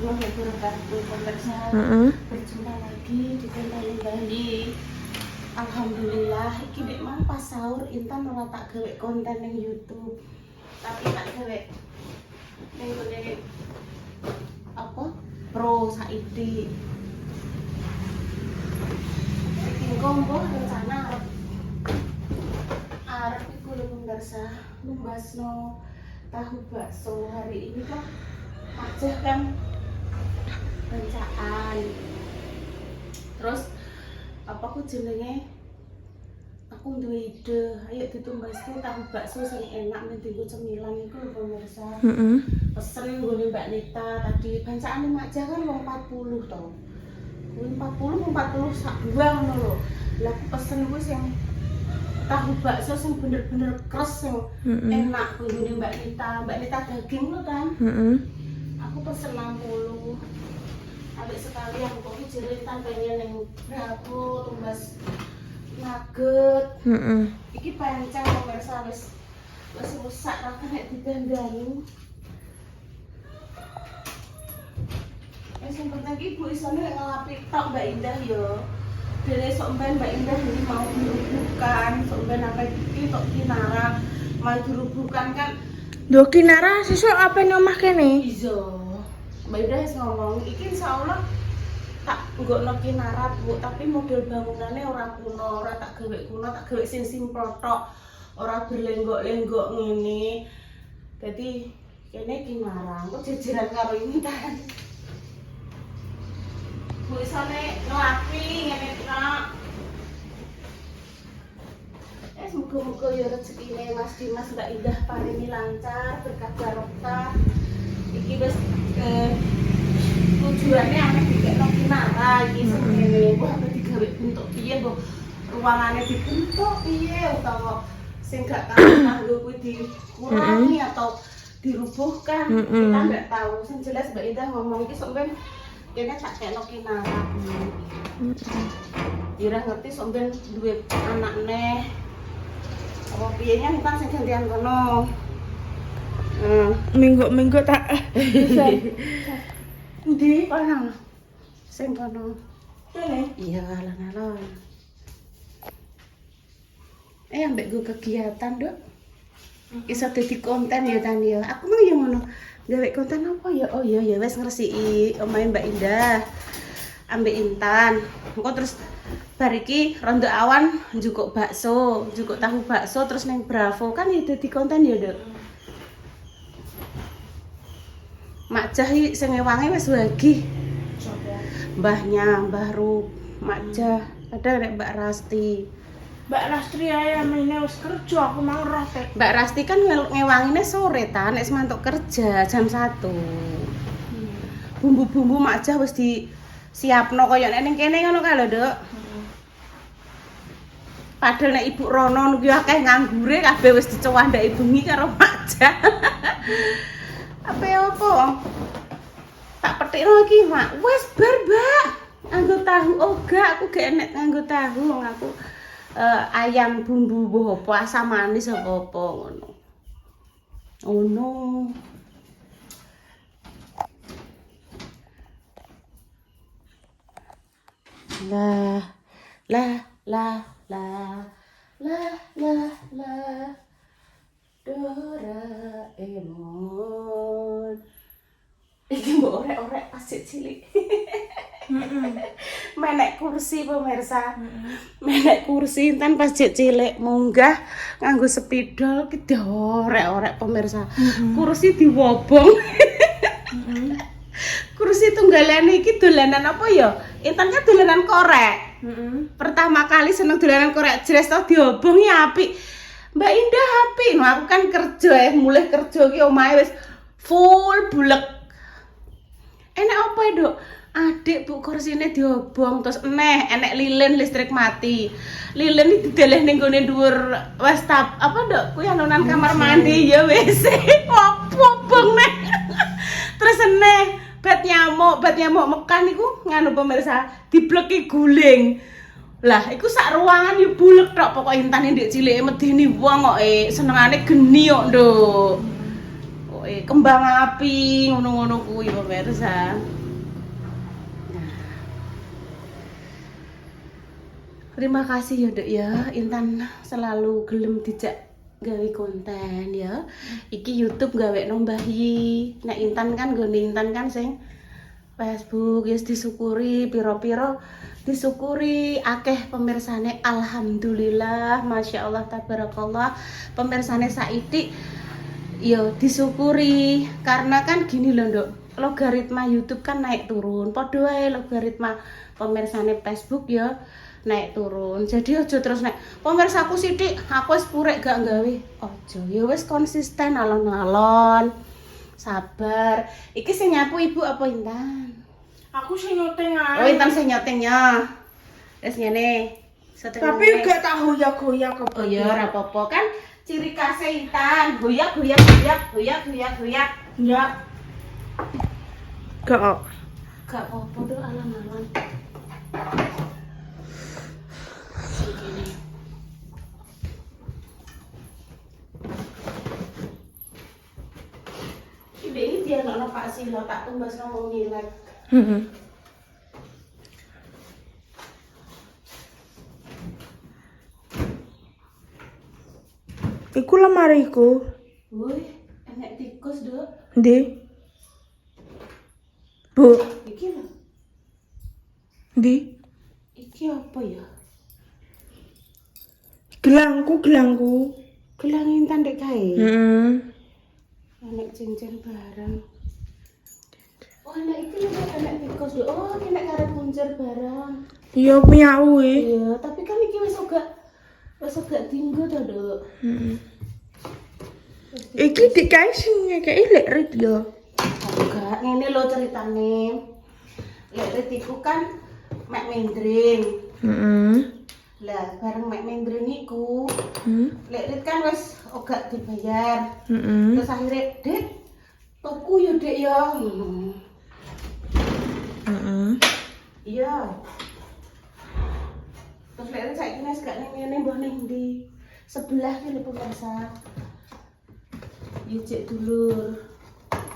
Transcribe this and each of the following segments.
warahmatullahi wabarakatuh. Pemirsa, berjumpa lagi di konten Bali. Alhamdulillah, iki nek mang pas sahur Intan ora tak gawe konten ning YouTube. Tapi tak gawe ning ngene apa? Pro Saidi. Iki kombo rencana arep iku lho pemirsa, lumbasno tahu bakso hari ini kan aja kan bencaan. Terus apa ku jenenge aku duwe ide, ayo ditumbasku tahu bakso sing enak ning dienggo cemilan iku lho pemirsa. Pesen nggone Mbak Nita tadi bancane Makja kan wong 40 to. Wong 40 sak buang ngono lho. Lah aku pesen kuwi sing tahu bakso yang bener-bener keras yang enak nggone Mbak Nita daging lo kan. Aku pesen 60. Ambek sekalian kok jeritan pengen yang bravo tumbas nugget. Iki pancen pemirsa wis rusak ra kena didandani. Sing penting iki Bu isone ngelapi tok Mbak Indah yo. Dene sok ben Mbak Indah ini mau dirubuhkan, sok ben apa iki tok Kinara mau dirubuhkan kan. Lho Kinara sesuk apa nang omah kene? Iya. Mbak Indah wis ngomong iki insyaallah tak nggokno Kinara Bu, tapi model bangunannya ora kuno, ora tak gawe kuno, tak gawe sing simpel tok. Ora berlenggok-lenggok ngene. Dadi kene Kinara, kok jejeran karo Intan. Bu isane ngelapi ngene tok. Muga-muga ya rezekine Mas Dimas Mbak Indah paringi lancar, berkah barokah. Iki wis tujuannya aneh dikekno Kinara iki ngene. Bu apa digawe bentuk piye, Bu? Ruangane dibentuk piye utawa sing gak kanggo kuwi dikurangi atau dirubuhkan. Kita nggak tahu. Sing jelas Mbak Indah ngomong iki sok ben kene tak kekno Kinara. Ira ngerti sok ben duwe anak neh. Apa piyenya Intan sing gantian kono. Minggu tak Ndi kono? Sing kono. kene. Iya, alon-alon. Ambek gue kegiatan, Dok. Iso dadi konten ya Tan ya. Aku mah ya ngono. Gawe konten apa ya? Oh iya ya wis ngresiki omahe Mbak Indah. Ambek Intan. Engko terus bar iki rondo awan njukuk bakso, njukuk tahu bakso terus neng Bravo kan ya dadi konten ya, Dok. Makjah iki sing ewange wis wagi. Mbahnya, Mbah Rup, Makjah, ada nek Mbak Rasti. Mbak Rastri ae amene wis kerja aku mang roh tek. Mbak Rasti kan ngewangine sore ta, nek semantuk kerja jam 1. Bumbu-bumbu Makjah wis disiapno kaya nek ning kene ngono ka lho, Dok. Padahal nek Ibu Rono niku akeh nganggure kabeh wis dicowandaki bengi karo Makjah. Apa tak petikno iki, Mak. Wis bar, Mbak. Nganggo tahu oga, aku gak enek nganggo tahu, aku ayam bumbu mbuh apa asam manis apa ngono. Ono. Lah Doraemon. Iki mbok orek-orek pas cilik. Menek kursi pemirsa. Menek kursi Intan pas cilik munggah nganggo spidol ki diorek-orek pemirsa. Kursi diwobong. Kursi tunggalane iki dolanan apa ya? Intan kan dolanan korek. Pertama kali seneng dolanan korek jres to diobong ya apik. Mbak Indah apik. No aku kan kerja mulai kerja ki omahe wis full bulek. Enak apa ya, Dok? Adik Bu kursine diobong terus enek lilin listrik mati. Lilin iki dideleh ning gone dhuwur wastaf apa, Dok? Kuwi anunan kamar mandi ya WC. Wobong nek. Terus bat nyamuk mekan iku nganu pemirsa dibleki guling. Lah iku sak ruangan yo bulek tok pokok Intan ndek cilike medeni wong kok senengane geni kok, Nduk. Kok kembang api ngono-ngono kuwi pemirsa. Terima kasih ya Dek ya, Intan selalu gelem dijak gawe konten ya. Iki YouTube gawe nombahi. Nek Intan kan gone Intan kan sing Facebook yes disyukuri piro-piro disyukuri akeh pemirsane alhamdulillah masya Allah tabarakallah pemirsane saiki yo disyukuri karena kan gini loh Nduk logaritma YouTube kan naik turun padha wae logaritma pemirsane Facebook ya naik turun jadi aja terus naik pemirsaku sithik aku wis purek gak gawe aja ya wis konsisten alon-alon sabar iki sing nyapu ibu apa Intan Aku sing nyoteng oh ae. Intan sing nyotengnya wis ngene Tapi gak tak goyak-goyak kok. oh ya ora apa-apa kan ciri khas Intan goyak Enggak. Gak. gak apa-apa do alon-alon ini dia anak Pak Silo tak tumbas ngomong nilai. Iku lemariku. Woi, enek tikus Dok. Ndi? Bu, Iki lho. ndi? Iki apa ya? Gelangku. Gelang Intan dek kae. Heeh. Enek cincin barang. Oh, enek iki lho enek tikus Dok. Oh, iki enek karep kuncir barang. Iya punya kuwi. Iya, tapi kan iki wis agak dinggo to Dok. Heeh. Iki dikae sing ngekeki lek rit yo. Enggak, ngene lho ceritane. Lek rit iku kan mek mendring. Heeh. Lah, bareng mek mendring iku, Heeh. lek rit kan wis ora dibayar. Heeh. Terus akhirnya, Dek, tuku yo Dek yo. Heeh. Iya. Terus lek rit saiki wis gak ning ngene mbah ning ndi? Sebelah ki lho pemirsa. Yo cek dulur.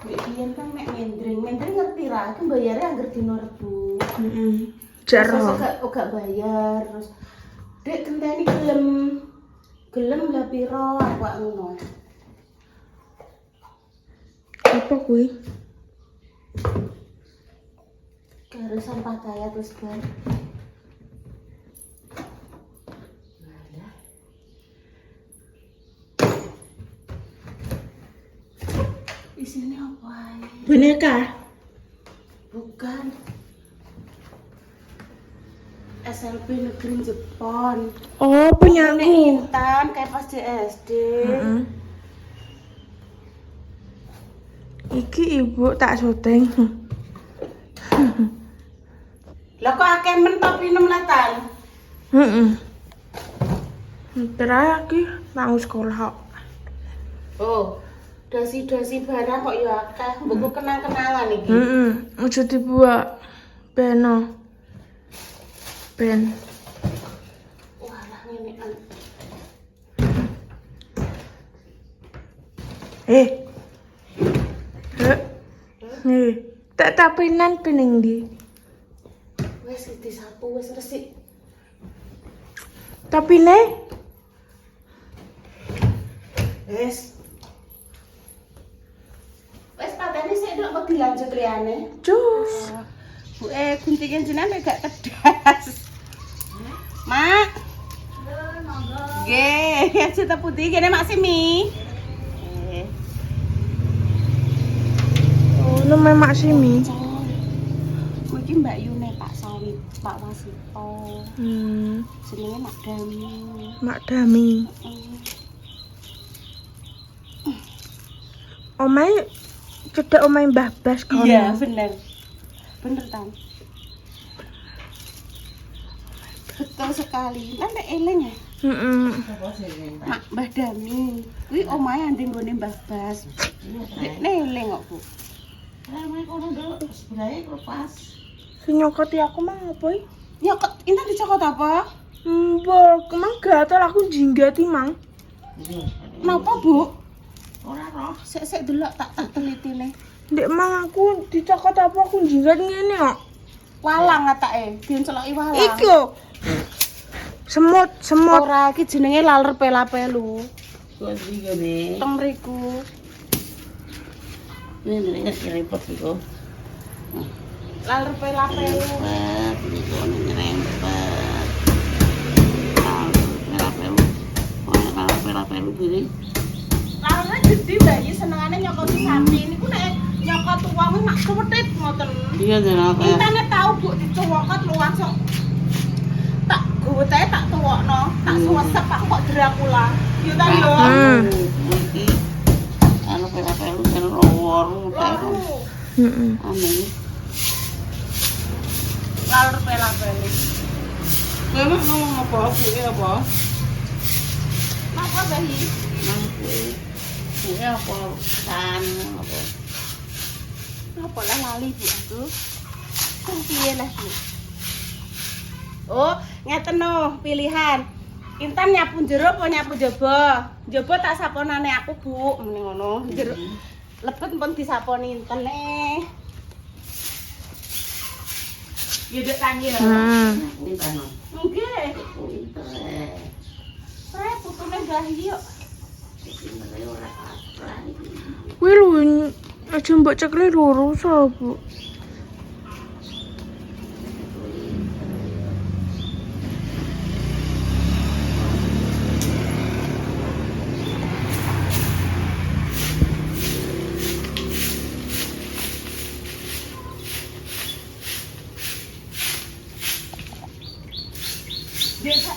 Nek biyen kan mek mendring ngerti ra, aku bayare angger dino Rebo. Heeh. Terus Jaro. gak bayar terus Dek genteni gelem lah piro aku ngono. Apa kuwi? Karo sampah daya terus bar. Isinya apa ae? Boneka. Bukan. SLB Negeri Jepon. Oh, punyaku. Intan kayak pas di SD. Heeh. Iki ibu tak syuting. Lah kok akeh men topi 6 latan? Heeh. Terakhir iki nang sekolah kok. Oh, dasi-dasi barang kok ya akeh. Mbok kenang-kenangan iki. Heeh. Ojo dibuat beno. Ben. Walah ngene an. Eh. Nih, tak tapinan pening di. Wes disapu wes resik. Tapi ne, Wes. Wes patene sik nduk kok dilanjut liyane. cus. Bu guntingan jenengan gak kedas. Mak. Nggih, cerita putih kene Mak Simi. Oh, nama Mak Simi. Iki Mbak Yune Pak Sawit, Pak Wasito. Jenenge Mak Dami. Mak Dami. Omai cedek omai Mbah Bas kono. Iya, bener. Bener Tan. Betul sekali. Kan nek eling ya. Heeh. Mak Mbah Dami. Kuwi omahe andeng nggone Mbah Bas. Nek eling kok, Bu. Sing nyokoti aku mah apa? Ya kok Intan dicokot apa? Mbok, emang gatel aku jinggati mang. Kenapa, Bu? Ora roh. Sik delok tak telitine. Ndek mang aku dicokot apa aku jinggat ngene kok. Walang atake, dienceloki walang. Iki lho. Semut. Ora iki jenenge laler pelapelu. Kok iki gede. Teng mriku. Ini repot iku. Laler pelapelu. Ini kok nyerempet. Pelapelu gini. Lalernya gede bayi senengane nyokoti sapi. Niku nek nyokot wong mak kewethit ngoten. Iya jenenge. Intane tau Bu dicowokot langsung tak gowete tak tuwokno, tak suwesep aku kok Dracula. Yo ta yo. Iki anu pelapelu kan lowor. Heeh. Anu. Laler pelapelu. Kowe ngomong apa? Kuwi apa? Napa bayi? Nang kuwi apa? Kan apa? Napa lah lali Bu aku. Kang piye lah Bu? Oh, ngeten no, pilihan. Intan nyapu jero apa nyapu jaba? Jaba tak saponane aku, Bu. Mene ngono. Jero lebet pun disaponi intene. Yuduk kan ya. Pinten. Nggih. Pinter. Saya putune gahi yo. Pinter ora apa iki. Kuwi lho aja mbok cekle loro Bu.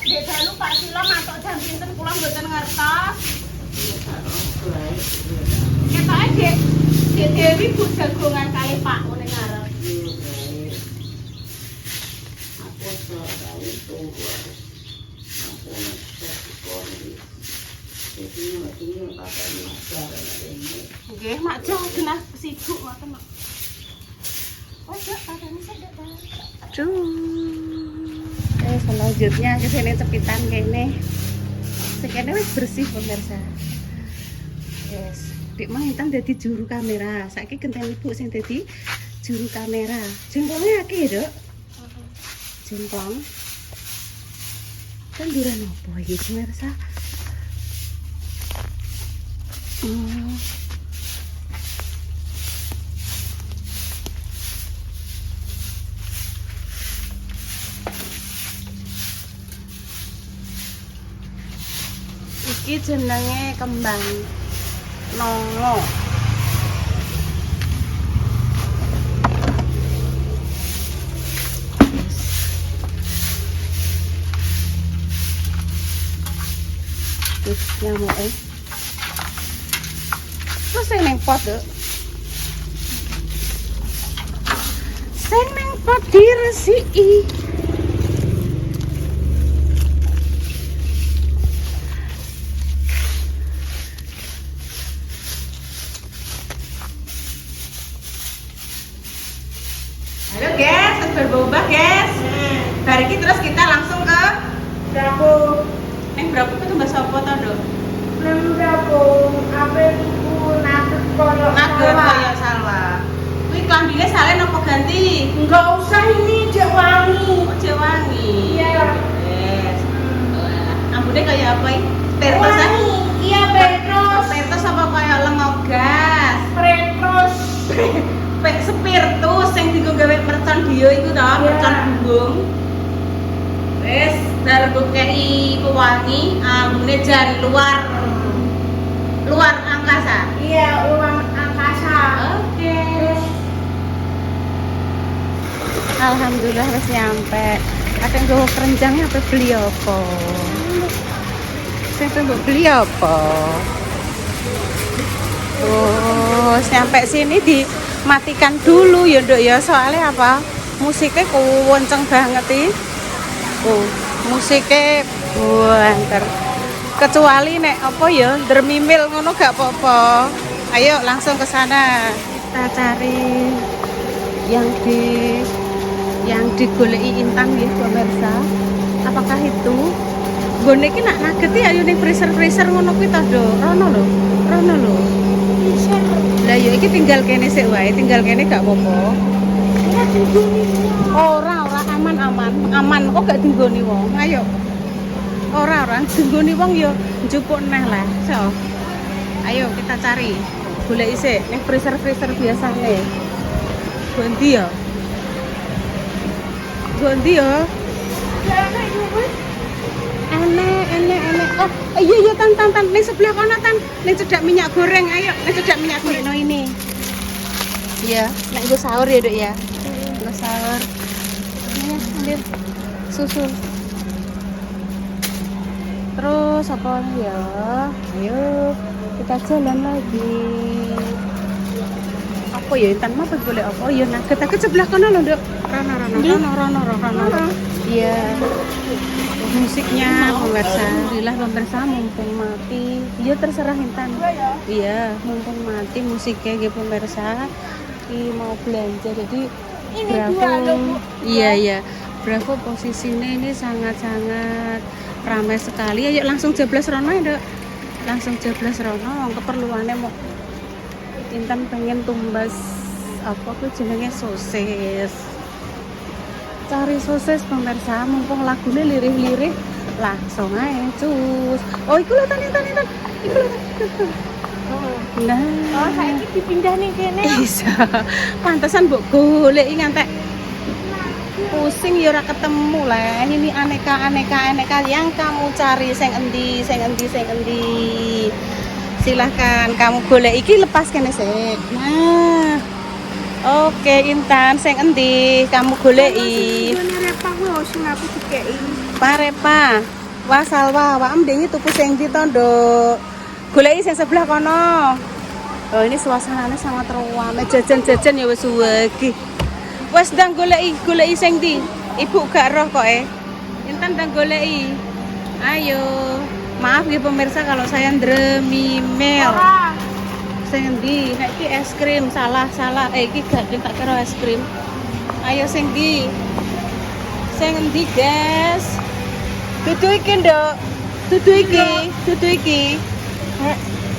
Dek dalu Pak Sila matok jam pinten kula mboten ngertos. Ketoke Dek Dewi Bu jagongan kali Pak ngene ngarep. Aku soalnya tunggu. Aku ini Nggih, Mak Jo genah sibuk ngoten, Mak. Wes, padane sedek ta. Selanjutnya ke sini cepitan kene. Sekene wis bersih pemirsa. Yes, Dik Mang Intan dadi juru kamera. Saiki genten Ibu sing dadi juru kamera. Jengkolnya akeh, Dok. Jengkol. Tanduran apa iki pemirsa? Iki jenenge kembang nongo. Terus nyamuke. Terus sing ning pot, Duk. Sing ning pot diresiki. Halo guys, berubah guys. Hari ini terus kita langsung ke Dapur. berapa itu mbak sopo to do? Nang dapur apa iku nugget koyo Nugget koyo salah. Kuwi klambine salen apa ganti? Enggak usah ini jek wangi. Oh, jewangi. Iya. Yes. Ambune kayak apa iki? Pertos ah? Wangi. Iya Petrus. Pertos apa kaya lengo gas? Petrus. Spiritus sing dienggo gawe mercon dio iku to, mercon bumbung. Wes, bar mbok kei pewangi, ambune jan luar angkasa. Iya, uang angkasa. Oke. Alhamdulillah wis nyampe. Kadang nggo kerenjang apa beli apa? Sing mbok beli apa? Oh, nyampe sini dimatikan dulu ya, Nduk ya. Soalnya apa? Musiknya kenceng banget iki. Oh, musiknya banter. Kecuali nek apa ya, dermimil ngono gak apa-apa. Ayo langsung ke sana. Kita cari yang digoleki Intan nggih pemirsa. Apakah itu Nggone iki nak nugget ayo ning freezer ngono kuwi ta, Do. Rono lho. Lah ya iki tinggal kene sik wae, tinggal kene gak apa-apa. Ora aman. Kok gak dinggoni wong? Ayo. Ora dinggoni wong ya njupuk neh lah. So. Ayo kita cari. Golek isik ning freezer biasane. Gondi ya. Enek. Oh, iya tan. Ning sebelah kono tan. Ning cedak minyak goreng. Ayo, ning cedak minyak goreng no ini. Iya, nek nggo sahur ya, Dok ya. Nggo sahur. Nih, ambil susu. Terus apa ya? Ayo, kita jalan lagi. Apa ya intan mah boleh apa? Oh iya nah kita ke sebelah kono lho, Dok. Rono. Iya. Musiknya pemirsa. Alhamdulillah pemirsa mumpung mati. Iya terserah intan. Iya, mumpung mati musiknya nggih pemirsa. Iki mau belanja jadi bravo. Iya. Bravo posisinya ini sangat-sangat ramai sekali. Ayo langsung jeblas rono ya, Dok. Langsung jeblas rono keperluannya mau Intan pengen tumbas apa tuh jenenge sosis. Cari sosis pemirsa, mumpung lagunya lirih-lirih, langsung aja cus. Oh, iku lho Tan. Iku lho. Nah, Oh, saiki dipindah nih kene. bisa. Pantesan mbok golek ngantek pusing ya ora ketemu lah. Ini aneka yang kamu cari sing endi. Silahkan kamu golek iki lepas kene sik. Nah. Oke, Intan sing endi kamu goleki? Repa kuwi sing aku dikeki. Parepa. Wah, salwa, awak mendingi tuku sing ndi to, Nduk? Goleki sing sebelah kono. Oh, ini suasananya sangat ramai. Jajan-jajan ya wis suwegi. Wes ndang goleki sing ndi? Ibu gak roh kok Intan ndang goleki. Ayo. Maaf ya pemirsa kalau saya ndremimel. Sing ndi? Nek iki es krim, salah. Iki gak tak kira es krim. Ayo sing ndi? Sing ndi, Guys? Dudu iki, Nduk. Dudu iki.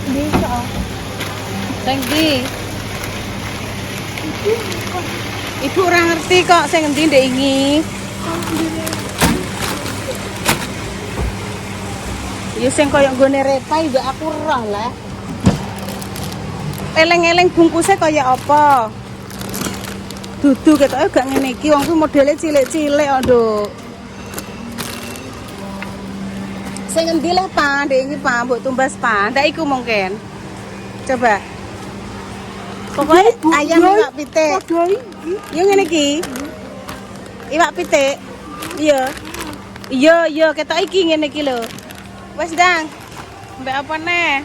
Bisa. Sing ndi? Ibu ora ngerti kok sing endi ndek iki. Ya sing koyo nggone Repa juga aku roh lah. Eleng-eleng bungkusnya kaya apa? Dudu ketoke gak ngene iki, wong kuwi modele cilik-cilik kok, Nduk. Sing endi lah, Pak? Ndek iki, Pak, mbok tumbas, Pak. Ndak iku mungkin. Coba. Pokoknya ayam iwak pitik. Yo ngene iki. Iwak pitik. Iya, ketok iki ngene iki lho. Wes ndang. Mbak apa neh?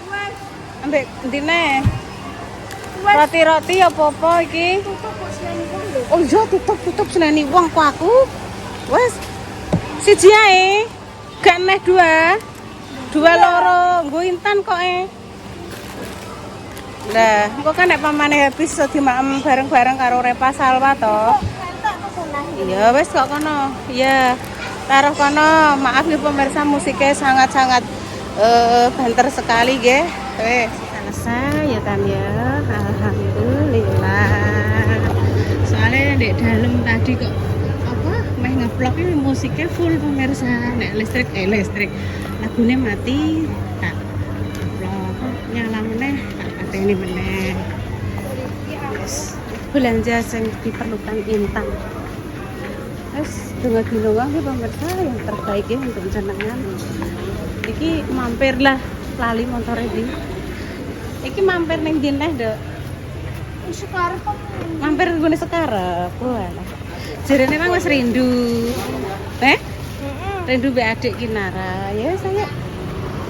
Wes. Ambek endi neh? Roti-roti apa-apa iki? Oh iya, tutup seneni wong kok aku. Wes. Siji ae. Gak neh dua loro. Nggo Intan kok Lah, kok kan nek pamane habis iso dimaem bareng-bareng karo Repa Salwa to. Iya, wes kok kono. Iya. Taruh kono. Maaf ya pemirsa, musiknya sangat-sangat banter sekali nggih. Selesai ya Tan ya. Alhamdulillah. Soalnya di dalam tadi kok apa meh ngeplok ini musiknya full pemirsa. Nek listrik lagunya mati tak plok nyala meneh tak pateni meneh. Yes. Belanja yang diperlukan Intan. Dengan dinongan ki pemirsa yang terbaik ya untuk jenengan. Iki mampir lah lali motor iki. Iki mampir ning ndi neh, Dok? Sekarang Mampir nggone Sekarep. Walah. Jarene nang wis rindu. Rindu mbek adik Kinara. Ya saya.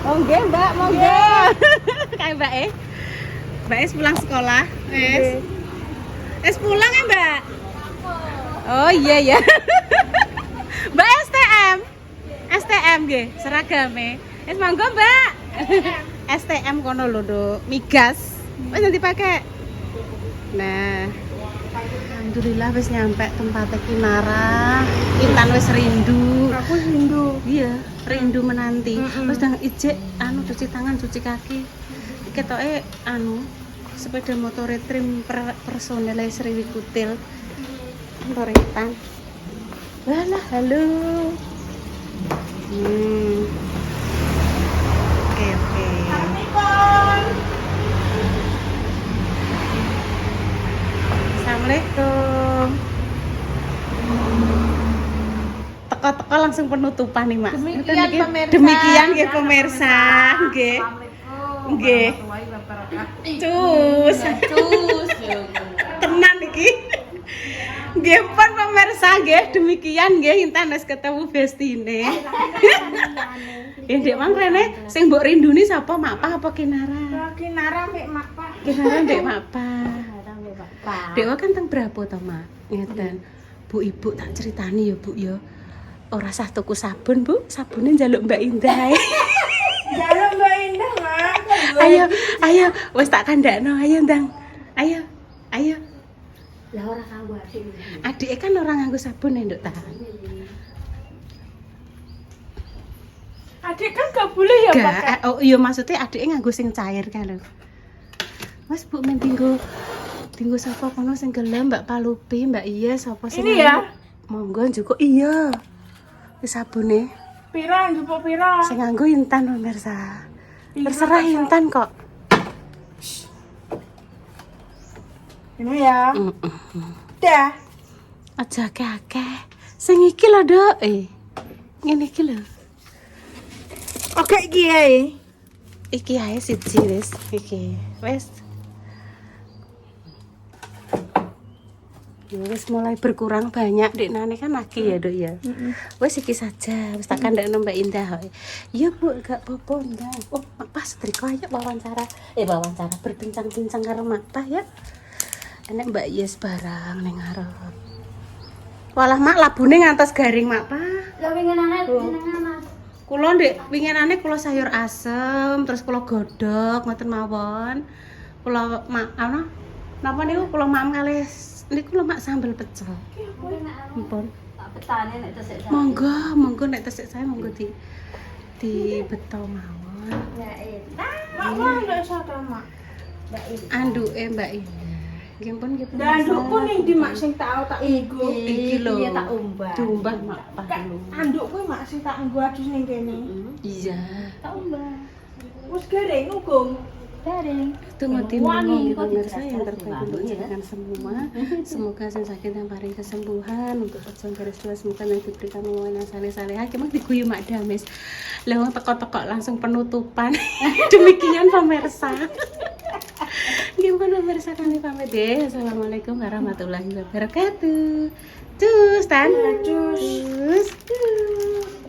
Oh nggih, Mbak, monggo. Kae Mbak Mbak pulang sekolah. Wis pulang ya, Mbak? Oh iya ya. Mbak STM nggih, seragame. Wis monggo, Mbak. STM kono lho, Nduk. Migas. Wis nanti pakai. Nah. Alhamdulillah wis nyampe tempatnya Kinara. Intan wis rindu. Aku rindu. Iya, rindu menanti. Mm-mm. Terus ndang ijek cuci tangan, cuci kaki. Ketoke sepeda motor trim personel Sriwi Kutil. Motor Intan. Walah, halo. Oke. Assalamualaikum. Assalamualaikum. Teko-teko langsung penutupan nih, Mak. Demikian pemirsa. Demikian ya pemirsa. Nggih. Assalamualaikum. Nggih. warahmatullahi wabarakatuh. Cus. Tenan iki. Nggih pun pemirsa nggih, demikian nggih Intan wis ketemu bestine. Ya Ndek Mang Rene sing mbok rinduni sapa, Mak Pa apa Kinara? Kinara mbek Mapa. Kinara Ndek Mak Pa. Pak. Dewa kan teng berapa to, Mak? Ngeten. Bu Ibu tak ceritani ya, Bu ya. Ora sah tuku sabun, Bu. Sabune njaluk Mbak Indah. Jaluk Mbak Indah, Mak. Ayo, wis tak kandakno. Ayo, Ndang. Ayo. Lah ora kanggo adik. Adike kan orang nganggo sabun ya, Nduk ta. Adik kan gak boleh ya pakai. Oh iya maksudnya adike nganggo sing cair kan lho. Mas Bu men tinggo sapa kono sing gelem Mbak Palupi, Mbak Iya sapa sing Ini ya? Monggo njuko iya. Wis sabune Pira, njupuk pira. sing nganggo Intan pemirsa. Pira Terserah tak Intan kok. Ini ya. Dah. Aja akeh. Sing iki lho, Dok. Ngene iki lho. Oke iki ae. Iki ae siji wis, iki. Wis. Ya wis mulai berkurang banyak Dek Nane kan lagi ya, Dok ya. Wis iki saja, wis tak kandakno Mbak Indah. Iya, Bu, gak apa-apa, Ndang. Oh, Mak Pas triko ayo wawancara berbincang-bincang karo Mak Pa ya. Enek Mbak Yes barang ning ngarep. Walah Mak labune ngantos garing Mak Pa. Lah winginane jenengan Mas. Kula Ndek winginane kula sayur asem, terus kula godhog ngoten mawon. Kula napa niku kula mam kalih niku lho Mak sambel pecel. Ampun. Tak petane nek tesik saya. Monggo nek tesik saya monggo di beto mawon. Ya enak. Mak mau ndak saka, Mak. Mbak Indah. Anduke Mbak Indah. Nggih pun nggih. Dan andukku ning di Mak sing tak nggo. Iki lho. Iya tak umbah. Diumbah Mak Pa Kak, lho. andukku Mak sing tak nggo adus ning kene. Iya. Tak umbah. Wis garing ugung. Garing. Tunggu Wangi, timbangan kok pemirsa yang dijelas-jelas terbaik wangi, untuk ya. jenengan semua. Semoga yang sakit yang paling kesembuhan untuk pejuang garis dua semoga yang diberikan omongan yang saleh-saleh. Hakim diguyu Mak Dames. Lewat teko-teko langsung penutupan. Demikian pemirsa. Gimana pemirsa kami pamit deh. Assalamualaikum warahmatullahi wabarakatuh. Cus tan. Cus. Cus.